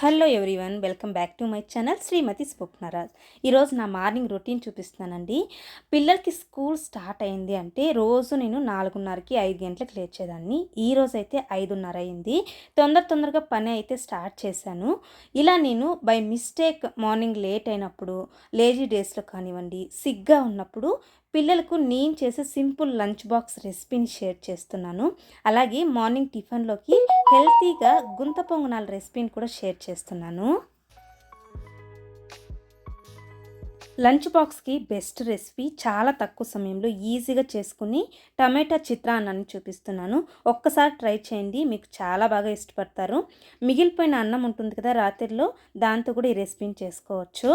Hello everyone, welcome back to my channel Srimathi Swapnaraj. ఈరోజు నా morning routine చూపిస్తున్నానండి. పిల్లలకి స్కూల్ స్టార్ట్ అయింది అంటే రోజు నేను 4:30కి 5 గంటలకు లేచేదాన్ని. ఈరోజు అయితే 5:30 అయింది. తొందరగా పని అయితే స్టార్ట్ చేశాను. ఇలా నేను బై మిస్టేక్ మార్నింగ్ లేట్ అయినప్పుడు, లేజీ డేస్లో కానివ్వండి, సిగ్గా ఉన్నప్పుడు పిల్లలకు నేను చేసే సింపుల్ లంచ్ బాక్స్ రెసిపీని షేర్ చేస్తున్నాను. అలాగే మార్నింగ్ టిఫిన్లోకి హెల్తీగా గుంత పొంగనాల రెసిపీని కూడా షేర్ చేస్తున్నాను. లంచ్ బాక్స్కి బెస్ట్ రెసిపీ, చాలా తక్కువ సమయంలో ఈజీగా చేసుకుని టమాటా చిత్రాన్నాన్ని చూపిస్తున్నాను. ఒక్కసారి ట్రై చేయండి, మీకు చాలా బాగా ఇష్టపడతారు. మిగిలిపోయిన అన్నం ఉంటుంది కదా రాత్రిలో, దాంతో కూడా ఈ రెసిపీని చేసుకోవచ్చు.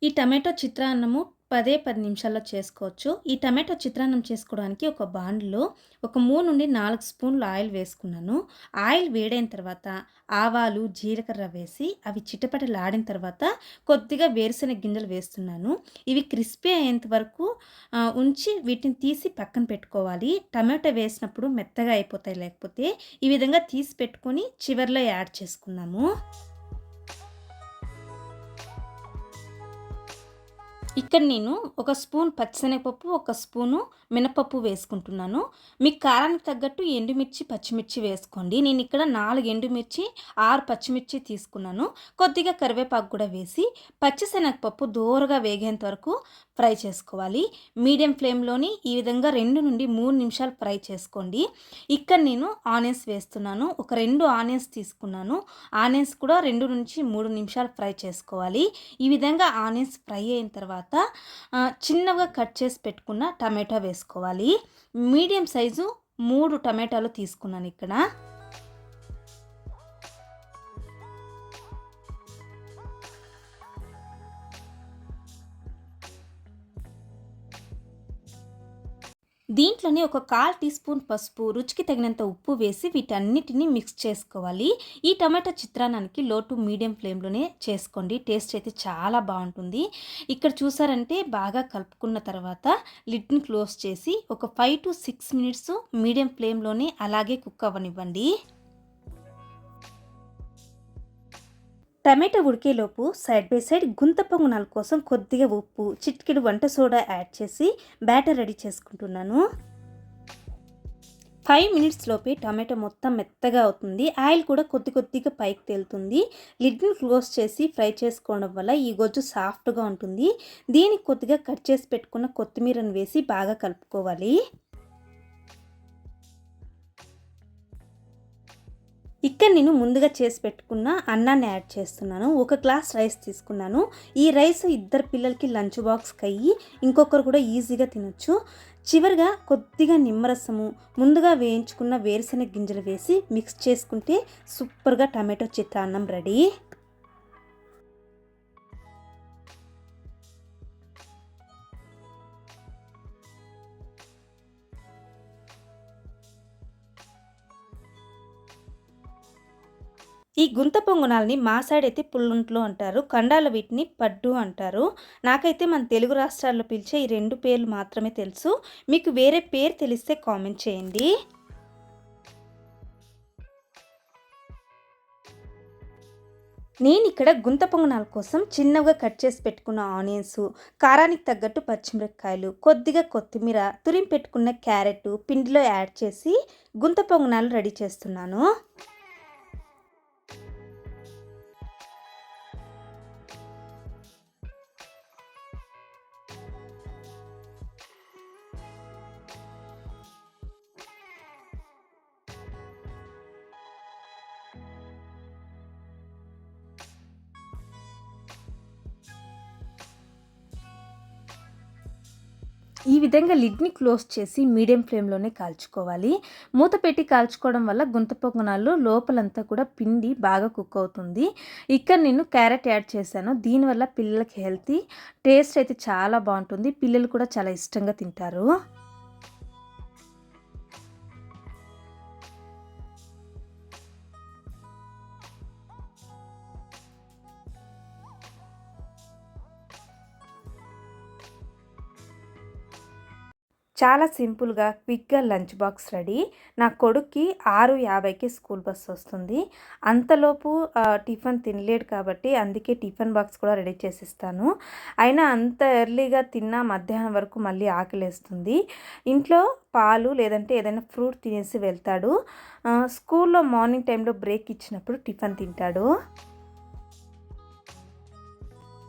ఈ టమాటో చిత్రాన్నము 10 నిమిషాల్లో చేసుకోవచ్చు. ఈ టమాటో చిత్రాన్నం చేసుకోవడానికి ఒక బాండ్లో ఒక 3 నుండి 4 స్పూన్లు ఆయిల్ వేసుకున్నాను. ఆయిల్ వేడైన తర్వాత ఆవాలు, జీలకర్ర వేసి అవి చిటపటలాడిన తర్వాత కొద్దిగా వేరుశనగ గింజలు వేస్తున్నాను. ఇవి క్రిస్పీ అయ్యేంత వరకు ఉంచి వీటిని తీసి పక్కన పెట్టుకోవాలి. టమాటో వేసినప్పుడు మెత్తగా అయిపోతాయి, లేకపోతే ఈ విధంగా తీసి పెట్టుకొని చివర్లో యాడ్ చేసుకున్నాము. ఇక్కడ నేను ఒక స్పూన్ పచ్చిశనగపప్పు, ఒక స్పూను మినపప్పు వేసుకుంటున్నాను. మీకు కారానికి తగ్గట్టు ఎండుమిర్చి, పచ్చిమిర్చి వేసుకోండి. నేను ఇక్కడ 4 ఎండుమిర్చి, 6 పచ్చిమిర్చి తీసుకున్నాను. కొద్దిగా కరివేపాకు కూడా వేసి పచ్చిశనగపప్పు దోరగా వేగేంత వరకు ఫ్రై చేసుకోవాలి. మీడియం ఫ్లేమ్లోని ఈ విధంగా 2 నుండి 3 నిమిషాలు ఫ్రై చేసుకోండి. ఇక్కడ నేను ఆనియన్స్ వేస్తున్నాను. ఒక 2 ఆనియన్స్ తీసుకున్నాను. ఆనియన్స్ కూడా 2 నుంచి 3 నిమిషాలు ఫ్రై చేసుకోవాలి. ఈ విధంగా ఆనియన్స్ ఫ్రై అయిన తర్వాత చిన్నగా కట్ చేసి పెట్టుకున్న టమాటా వేసుకోవాలి. మీడియం సైజు 3 టమాటాలు తీసుకున్నాను ఇక్కడ. దీంట్లోనే ఒక 1/4 టీ స్పూన్ పసుపు, రుచికి తగినంత ఉప్పు వేసి వీటన్నిటిని మిక్స్ చేసుకోవాలి. ఈ టమాటా చిత్రాన్నానికి లో టు మీడియం ఫ్లేమ్లోనే చేసుకోండి. టేస్ట్ అయితే చాలా బాగుంటుంది. ఇక్కడ చూసారంటే బాగా కలుపుకున్న తర్వాత లిడ్ని క్లోజ్ చేసి ఒక 5 to 6 మినిట్స్ మీడియం ఫ్లేమ్లోనే అలాగే కుక్ అవ్వనివ్వండి. టమాటా ఉడికేలోపు సైడ్ బై సైడ్ గుంత పొంగనాల కోసం కొద్దిగా ఉప్పు, చిటికెడు వంట సోడా యాడ్ చేసి బ్యాటర్ రెడీ చేసుకుంటున్నాను. 5 మినిట్స్ లోపే టమాటో మొత్తం మెత్తగా అవుతుంది. ఆయిల్ కూడా కొద్దిగా పైకి తేలుతుంది. లిడ్ని క్లోజ్ చేసి ఫ్రై చేసుకోవడం వల్ల ఈ గొజ్జు సాఫ్ట్గా ఉంటుంది. దీనికి కొద్దిగా కట్ చేసి పెట్టుకున్న కొత్తిమీరను వేసి బాగా కలుపుకోవాలి. ఇక్కడ నేను ముందుగా చేసి పెట్టుకున్న అన్నాన్ని యాడ్ చేస్తున్నాను. 1 గ్లాస్ రైస్ తీసుకున్నాను. ఈ రైస్ 2 పిల్లలకి లంచ్ బాక్స్కి అయ్యి ఇంకొకరు కూడా ఈజీగా తినొచ్చు. చివరిగా కొద్దిగా నిమ్మరసము, ముందుగా వేయించుకున్న వేరుశనగ గింజలు వేసి మిక్స్ చేసుకుంటే సూపర్గా టమాటో చిత్రాన్నం రెడీ. ఈ గుంత పొంగనాలని మా సైడ్ అయితే పుల్లుంట్లు అంటారు, కండాల వీటిని పడ్డు అంటారు. నాకైతే మన తెలుగు రాష్ట్రాల్లో పిలిచే ఈ 2 పేర్లు మాత్రమే తెలుసు. మీకు వేరే పేరు తెలిస్తే కామెంట్ చేయండి. నేను ఇక్కడ గుంత పొంగనాల కోసం చిన్నగా కట్ చేసి పెట్టుకున్న ఆనియన్స్, కారానికి తగ్గట్టు పచ్చిమిరపకాయలు, కొద్దిగా కొత్తిమీర, తురిమి పెట్టుకున్న క్యారెట్ పిండిలో యాడ్ చేసి గుంత పొంగనాలు రెడీ చేస్తున్నాను. ఈ విధంగా లిడ్ని క్లోజ్ చేసి మీడియం ఫ్లేమ్లోనే కాల్చుకోవాలి. మూత పెట్టి కాల్చుకోవడం వల్ల గుంత పొంగనాలు లోపలంతా కూడా పిండి బాగా కుక్ అవుతుంది. ఇక్కడ నేను క్యారెట్ యాడ్ చేశాను. దీనివల్ల పిల్లలకి హెల్తీ, టేస్ట్ అయితే చాలా బాగుంటుంది. పిల్లలు కూడా చాలా ఇష్టంగా తింటారు. చాలా సింపుల్గా క్విక్గా లంచ్ బాక్స్ రెడీ. నా కొడుక్కి 6:50కి స్కూల్ బస్ వస్తుంది. అంతలోపు టిఫిన్ తినలేడు కాబట్టి అందుకే టిఫిన్ బాక్స్ కూడా రెడీ చేసిస్తాను. అయినా అంత ఎర్లీగా తిన్నా మధ్యాహ్నం వరకు మళ్ళీ ఆకలేస్తుంది. ఇంట్లో పాలు లేదంటే ఏదైనా ఫ్రూట్ తినేసి వెళ్తాడు. స్కూల్లో మార్నింగ్ టైంలో బ్రేక్ ఇచ్చినప్పుడు టిఫిన్ తింటాడు.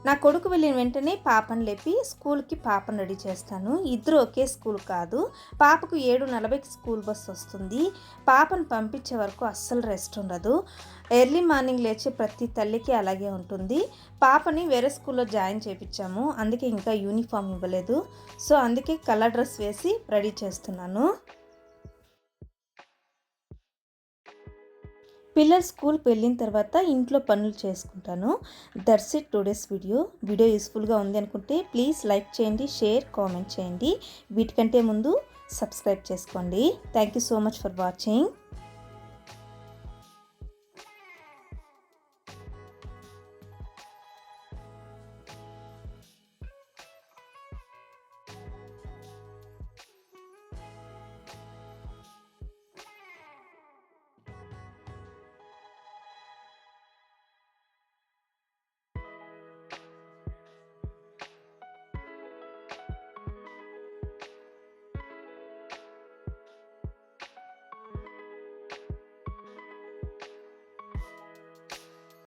నా కొడుకు వెళ్ళిన వెంటనే పాపను లేపి స్కూల్కి పాపను రెడీ చేస్తాను. ఇద్దరు ఒకే స్కూల్ కాదు. పాపకు 7:40కి స్కూల్ బస్ వస్తుంది. పాపను పంపించే వరకు అస్సలు రెస్ట్ ఉండదు. ఎర్లీ మార్నింగ్ లేచే ప్రతి తల్లికి అలాగే ఉంటుంది. పాపని వేరే స్కూల్లో జాయిన్ చేయించాము, అందుకే ఇంకా యూనిఫామ్ ఇవ్వలేదు. సో అందుకే కలర్ డ్రెస్ వేసి రెడీ చేస్తున్నాను. పిల్లలు స్కూల్కి వెళ్ళిన తర్వాత ఇంట్లో పనులు చేసుకుంటాను. That's it today's video. Video యూస్ఫుల్గా ఉంది అనుకుంటే ప్లీజ్ లైక్ చేయండి, షేర్, కామెంట్ చేయండి. వీటికంటే ముందు సబ్స్క్రైబ్ చేసుకోండి. Thank you so much for watching.